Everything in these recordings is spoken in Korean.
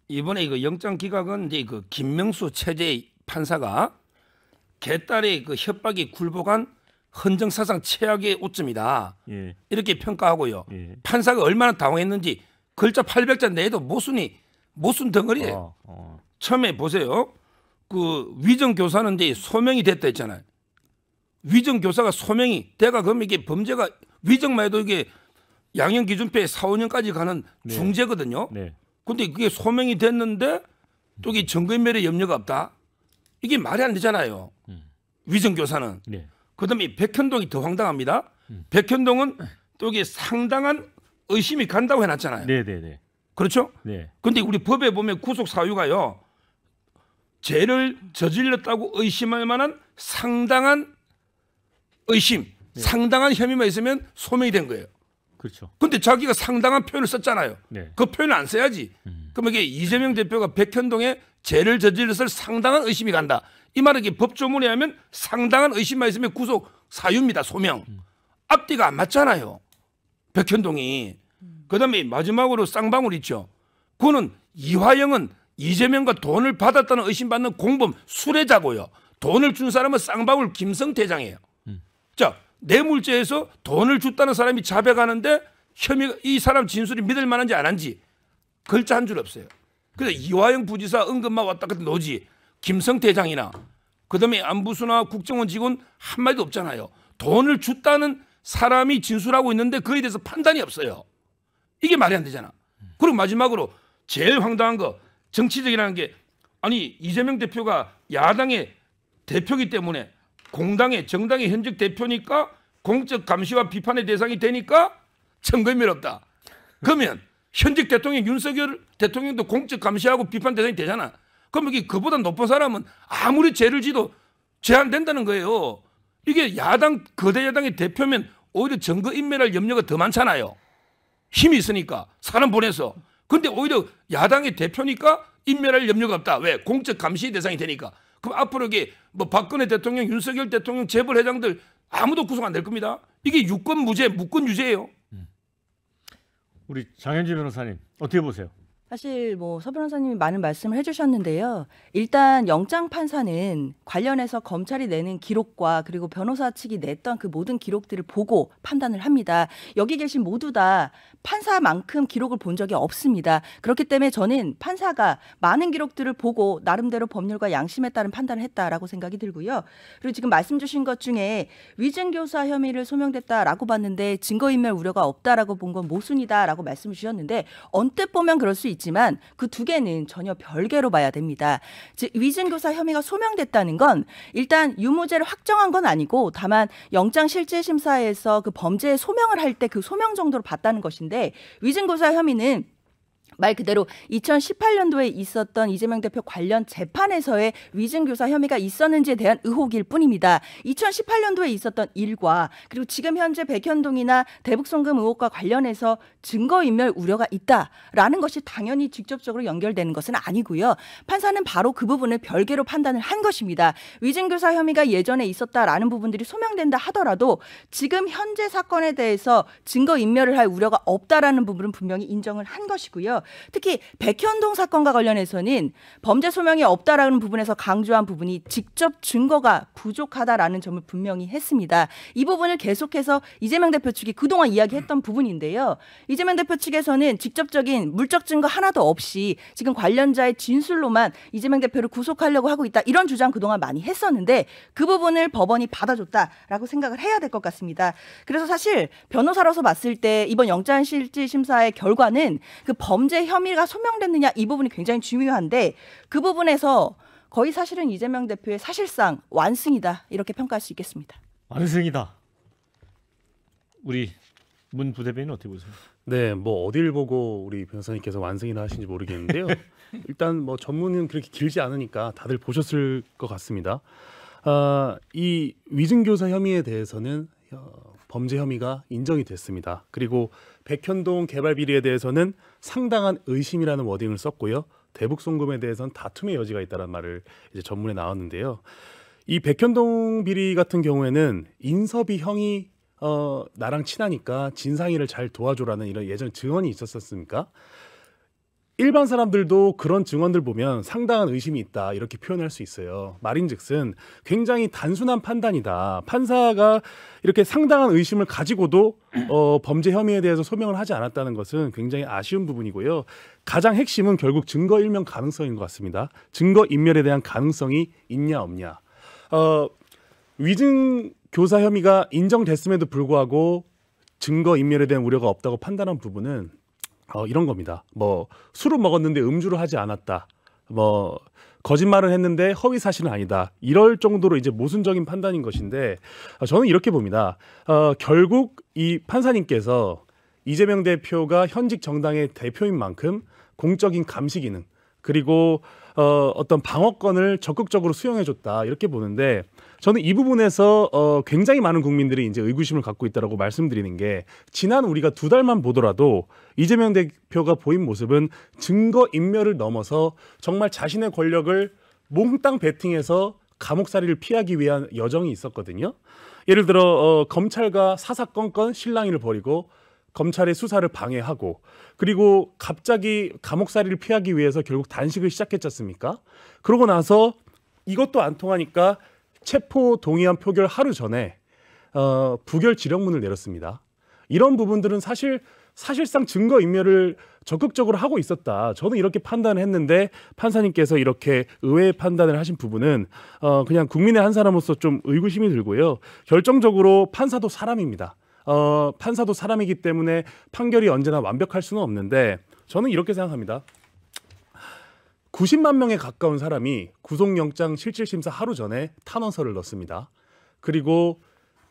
이번에 그 영장 기각은 이제 그 김명수 체제 판사가 개딸의 그 협박이 굴복한 헌정사상 최악의 오점이다. 예. 이렇게 평가하고요. 예. 판사가 얼마나 당황했는지 글자 800자 내도 모순 덩어리예요. 처음에 보세요. 그 위정 교사는 이제 소명이 됐다 했잖아요. 위정 교사가 소명이 대가 그러면 이게 범죄가 위정만 해도 이게 양형 기준표에 4, 5년까지 가는 네. 중죄거든요. 네. 근데 그게 소명이 됐는데 또 이게 증거인멸에 염려가 없다. 이게 말이 안 되잖아요. 위정 교사는. 네. 그다음에 백현동이 더 황당합니다. 백현동은 또 이게 상당한 의심이 간다고 해놨잖아요. 네. 그렇죠? 네. 근데 우리 법에 보면 구속 사유가요. 죄를 저질렀다고 의심할 만한 상당한 의심, 상당한 혐의만 있으면 소명이 된 거예요. 그렇죠. 근데 자기가 상당한 표현을 썼잖아요. 네. 그 표현을 안 써야지. 그러면 이게 이재명 대표가 백현동에 죄를 저질렀을 상당한 의심이 간다. 이 말은 이게 법조문에 하면 상당한 의심만 있으면 구속 사유입니다. 소명. 앞뒤가 안 맞잖아요. 백현동이. 그다음에 마지막으로 쌍방울 있죠. 그거는 이화영은 이재명과 돈을 받았다는 의심받는 공범 수뢰자고요. 돈을 준 사람은 쌍방울 김성태장이에요. 자, 뇌물죄에서 돈을 줬다는 사람이 자백하는데 혐의가 이 사람 진술이 믿을 만한지 안 한지 글자 한 줄 없어요. 그래서 이화영 부지사 은근만 왔다 갔다 노지 김성태장이나 그다음에 안부수나 국정원 직원 한마디도 없잖아요. 돈을 줬다는 사람이 진술하고 있는데 그에 대해서 판단이 없어요. 이게 말이 안 되잖아. 그리고 마지막으로 제일 황당한 거 정치적이라는 게 아니 이재명 대표가 야당의 대표기 때문에 공당의 정당의 현직 대표니까 공적 감시와 비판의 대상이 되니까 증거인멸 없다. 그러면 현직 대통령 윤석열 대통령도 공적 감시하고 비판 대상이 되잖아. 그럼 이게 그보다 높은 사람은 아무리 죄를 지도 제한된다는 거예요. 이게 야당 거대 야당의 대표면 오히려 증거인멸할 염려가 더 많잖아요. 힘이 있으니까 사람 보내서. 근데 오히려 야당의 대표니까 인멸할 염려가 없다. 왜? 공적 감시 대상이 되니까. 그럼 앞으로 이게 뭐 박근혜 대통령, 윤석열 대통령, 재벌 회장들 아무도 구속 안 될 겁니다. 이게 유권 무죄, 무권 유죄예요. 우리 장현지 변호사님 어떻게 보세요? 사실 뭐 서 변호사님이 많은 말씀을 해주셨는데요. 일단 영장 판사는 관련해서 검찰이 내는 기록과 그리고 변호사 측이 냈던 그 모든 기록들을 보고 판단을 합니다. 여기 계신 모두 다 판사만큼 기록을 본 적이 없습니다. 그렇기 때문에 저는 판사가 많은 기록들을 보고 나름대로 법률과 양심에 따른 판단을 했다라고 생각이 들고요. 그리고 지금 말씀 주신 것 중에 위증교사 혐의를 소명됐다라고 봤는데 증거인멸 우려가 없다라고 본 건 모순이다라고 말씀을 주셨는데 언뜻 보면 그럴 수 있지만 그 두 개는 전혀 별개로 봐야 됩니다. 즉 위증교사 혐의가 소명됐다는 건 일단 유무죄를 확정한 건 아니고 다만 영장실질심사에서 그 범죄에 소명을 할 때 그 소명 정도로 봤다는 것인데 위증교사 혐의는 말 그대로 2018년도에 있었던 이재명 대표 관련 재판에서의 위증교사 혐의가 있었는지에 대한 의혹일 뿐입니다. 2018년도에 있었던 일과 그리고 지금 현재 백현동이나 대북송금 의혹과 관련해서 증거인멸 우려가 있다라는 것이 당연히 직접적으로 연결되는 것은 아니고요. 판사는 바로 그 부분을 별개로 판단을 한 것입니다. 위증교사 혐의가 예전에 있었다라는 부분들이 소명된다 하더라도 지금 현재 사건에 대해서 증거인멸을 할 우려가 없다라는 부분은 분명히 인정을 한 것이고요. 특히 백현동 사건과 관련해서는 범죄 소명이 없다라는 부분에서 강조한 부분이 직접 증거가 부족하다라는 점을 분명히 했습니다. 이 부분을 계속해서 이재명 대표 측이 그동안 이야기했던 부분인데요. 이재명 대표 측에서는 직접적인 물적 증거 하나도 없이 지금 관련자의 진술로만 이재명 대표를 구속하려고 하고 있다. 이런 주장 그동안 많이 했었는데 그 부분을 법원이 받아줬다라고 생각을 해야 될 것 같습니다. 그래서 사실 변호사로서 봤을 때 이번 영장실질심사의 결과는 그 범죄 혐의가 소명됐느냐 이 부분이 굉장히 중요한데 그 부분에서 거의 사실은 이재명 대표의 사실상 완승이다 이렇게 평가할 수 있겠습니다. 완승이다. 우리 문 부대변인 어떻게 보세요? 네, 뭐 어딜 보고 우리 변호사님께서 완승이나 하신지 모르겠는데요. 일단 뭐 전문은 그렇게 길지 않으니까 다들 보셨을 것 같습니다. 이 위증교사 혐의에 대해서는 범죄 혐의가 인정이 됐습니다. 그리고 백현동 개발 비리에 대해서는 상당한 의심이라는 워딩을 썼고요. 대북 송금에 대해서는 다툼의 여지가 있다는 말을 이제 전문에 나왔는데요. 이 백현동 비리 같은 경우에는 인섭이 형이 나랑 친하니까 진상이를 잘 도와줘라는 이런 예전 증언이 있었었습니까? 일반 사람들도 그런 증언들 보면 상당한 의심이 있다 이렇게 표현할 수 있어요. 말인즉슨 굉장히 단순한 판단이다. 판사가 이렇게 상당한 의심을 가지고도 범죄 혐의에 대해서 소명을 하지 않았다는 것은 굉장히 아쉬운 부분이고요. 가장 핵심은 결국 증거인멸 가능성인 것 같습니다. 증거인멸에 대한 가능성이 있냐 없냐. 위증 교사 혐의가 인정됐음에도 불구하고 증거인멸에 대한 우려가 없다고 판단한 부분은 이런 겁니다. 뭐 술을 먹었는데 음주를 하지 않았다. 뭐 거짓말을 했는데 허위 사실은 아니다. 이럴 정도로 이제 모순적인 판단인 것인데 저는 이렇게 봅니다. 결국 이 판사님께서 이재명 대표가 현직 정당의 대표인 만큼 공적인 감시 기능 그리고 어떤 방어권을 적극적으로 수용해줬다 이렇게 보는데 저는 이 부분에서 굉장히 많은 국민들이 이제 의구심을 갖고 있다라고 말씀드리는 게 지난 우리가 2달만 보더라도 이재명 대표가 보인 모습은 증거 인멸을 넘어서 정말 자신의 권력을 몽땅 베팅해서 감옥살이를 피하기 위한 여정이 있었거든요. 예를 들어 검찰과 사사건건 실랑이를 벌이고 검찰의 수사를 방해하고 그리고 갑자기 감옥살이를 피하기 위해서 결국 단식을 시작했지 않습니까? 그러고 나서 이것도 안 통하니까 체포 동의안 표결 하루 전에 부결 지령문을 내렸습니다. 이런 부분들은 사실상 증거인멸을 적극적으로 하고 있었다. 저는 이렇게 판단을 했는데 판사님께서 이렇게 의외의 판단을 하신 부분은 그냥 국민의 한 사람으로서 좀 의구심이 들고요. 결정적으로 판사도 사람입니다. 판사도 사람이기 때문에 판결이 언제나 완벽할 수는 없는데 저는 이렇게 생각합니다. 90만 명에 가까운 사람이 구속영장 실질심사 하루 전에 탄원서를 넣습니다. 그리고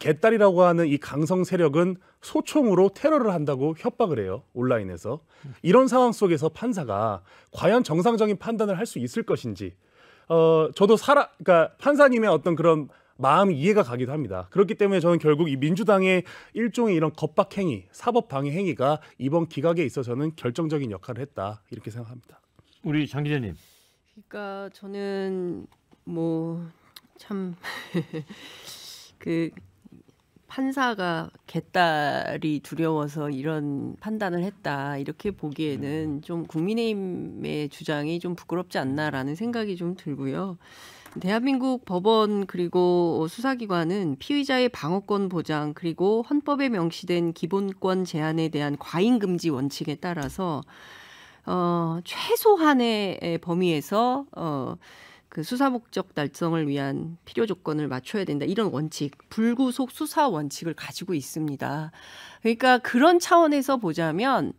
개딸이라고 하는 이 강성 세력은 소총으로 테러를 한다고 협박을 해요. 온라인에서. 이런 상황 속에서 판사가 과연 정상적인 판단을 할 수 있을 것인지 저도 그러니까 판사님의 어떤 그런 마음이 이해가 가기도 합니다. 그렇기 때문에 저는 결국 이 민주당의 일종의 이런 겁박 행위, 사법 방해 행위가 이번 기각에 있어서는 결정적인 역할을 했다. 이렇게 생각합니다. 우리 장 기자님. 그러니까 저는 뭐 참 그 판사가 개딸이 두려워서 이런 판단을 했다 이렇게 보기에는 좀 국민의힘의 주장이 좀 부끄럽지 않나라는 생각이 좀 들고요. 대한민국 법원 그리고 수사기관은 피의자의 방어권 보장 그리고 헌법에 명시된 기본권 제한에 대한 과잉 금지 원칙에 따라서 최소한의 범위에서 그 수사 목적 달성을 위한 필요 조건을 맞춰야 된다. 이런 원칙, 불구속 수사 원칙을 가지고 있습니다. 그러니까 그런 차원에서 보자면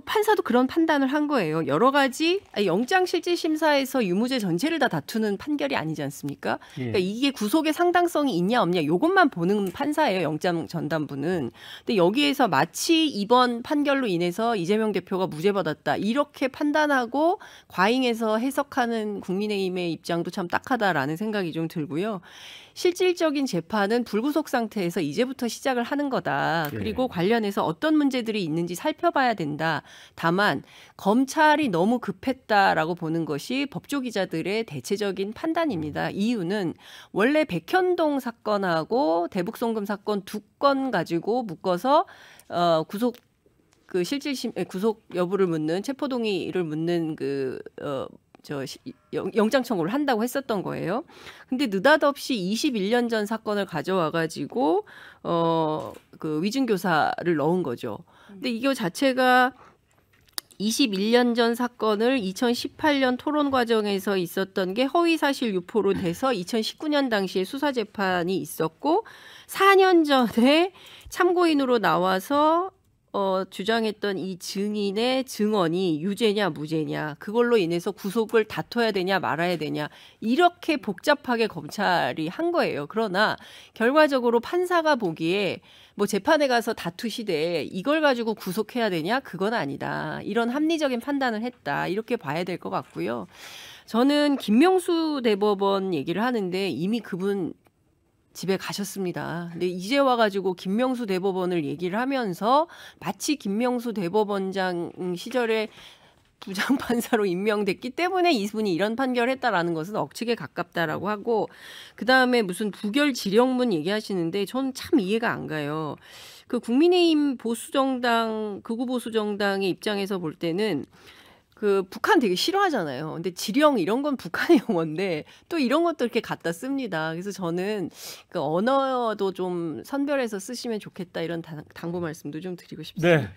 판사도 그런 판단을 한 거예요. 여러 가지 영장실질심사에서 유무죄 전체를 다 다투는 판결이 아니지 않습니까? 그러니까 이게 구속의 상당성이 있냐 없냐 이것만 보는 판사예요. 영장 전담부는. 근데 여기에서 마치 이번 판결로 인해서 이재명 대표가 무죄받았다 이렇게 판단하고 과잉해서 해석하는 국민의힘의 입장도 참 딱하다라는 생각이 좀 들고요. 실질적인 재판은 불구속 상태에서 이제부터 시작을 하는 거다. 그리고 관련해서 어떤 문제들이 있는지 살펴봐야 된다. 다만 검찰이 너무 급했다라고 보는 것이 법조기자들의 대체적인 판단입니다. 이유는 원래 백현동 사건하고 대북송금 사건 2건 가지고 묶어서 구속 그 구속 여부를 묻는 체포동의를 묻는 영장 청구를 한다고 했었던 거예요. 근데 느닷없이 21년 전 사건을 가져와 가지고 그 위증교사를 넣은 거죠. 근데 이거 자체가 21년 전 사건을 2018년 토론 과정에서 있었던 게 허위 사실 유포로 돼서 2019년 당시에 수사 재판이 있었고 4년 전에 참고인으로 나와서 주장했던 이 증인의 증언이 유죄냐 무죄냐 그걸로 인해서 구속을 다퉈야 되냐 말아야 되냐 이렇게 복잡하게 검찰이 한 거예요. 그러나 결과적으로 판사가 보기에 뭐 재판에 가서 다투시되 이걸 가지고 구속해야 되냐 그건 아니다. 이런 합리적인 판단을 했다. 이렇게 봐야 될 것 같고요. 저는 김명수 대법원 얘기를 하는데 이미 그분 집에 가셨습니다. 근데 이제 와가지고 김명수 대법원을 얘기를 하면서 마치 김명수 대법원장 시절에 부장판사로 임명됐기 때문에 이분이 이런 판결을 했다라는 것은 억측에 가깝다라고 하고 그다음에 무슨 부결 지령문 얘기하시는데 저는 참 이해가 안 가요. 그 국민의힘 보수정당 극우 보수정당의 입장에서 볼 때는 그 북한 되게 싫어하잖아요. 근데 지령 이런 건 북한의 용어인데 또 이런 것도 이렇게 갖다 씁니다. 그래서 저는 그 언어도 좀 선별해서 쓰시면 좋겠다 이런 당부 말씀도 좀 드리고 싶습니다. 네.